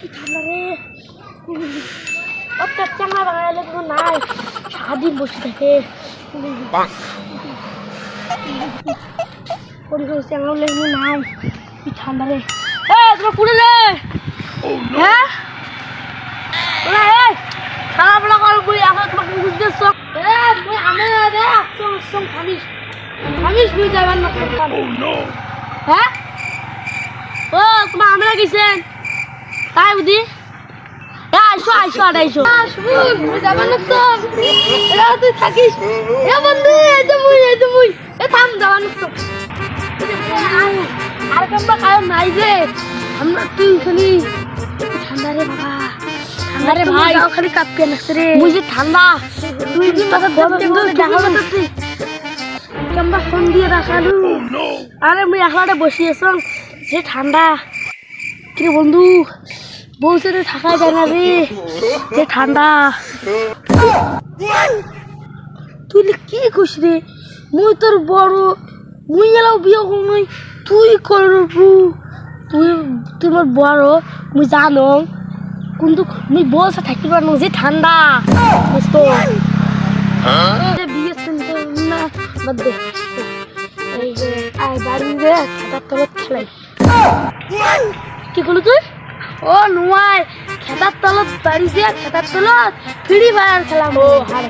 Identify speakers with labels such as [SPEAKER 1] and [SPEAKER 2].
[SPEAKER 1] ঠান্ডা রে একটা চাঙ্গা বাগালে কোনো নাই সারাদিন বসে থাকে পরিবেশ চাঙ্গা লেগে নাই কি ঠান্ডা রে তোমরা পুরে রে হ্যাঁ তোমরা খারাপ বলা করো বই এখন তোমাকে বুঝতেছ আমি রে আসম খামিস খামিস নিয়ে যাবেন না হ্যাঁ ও তোমার আমরা গেছেন তাই বুঝি আইসো আইসো আর আইসো যাবেন না তো এরা তুই থাকিস এ বন্ধু এই যে মুই এ থাম যাবেন তো আর কেমন কারণ নাই রে আমরা তুই খালি ঠান্ডা রে বাবা ঠান্ডা রে ভাই খালি কাঁপিয়ে লাগছে রে বুঝি ঠান্ডা তুই দিন কথা বলতে দেখাবো তো তুই কেমন ফোন দিয়ে রাখালু আরে মুই একলাটা বসিয়েছ যে ঠান্ডা কি বন্ধু বউসে থাকা যায় না রে যে ঠান্ডা তুই কি খুশ রে মুই তোর বড় মুই এলাও বিয়ে করবি তুই করবু তুই তোমার বড় মুই জানো কিন্তু মুই বউসে থাকতে পারবো যে ঠান্ডা বুঝতো বিয়ে শুনতে না বাদ দে এই যে আয় বাড়ি রে খেতার তলত খেলাই কি করলি তুই ও নুয়াই খেতার তলত বাড়ি দিয়ে খেতার তলত ফ্রি ফায়ার খেলাম ও হারে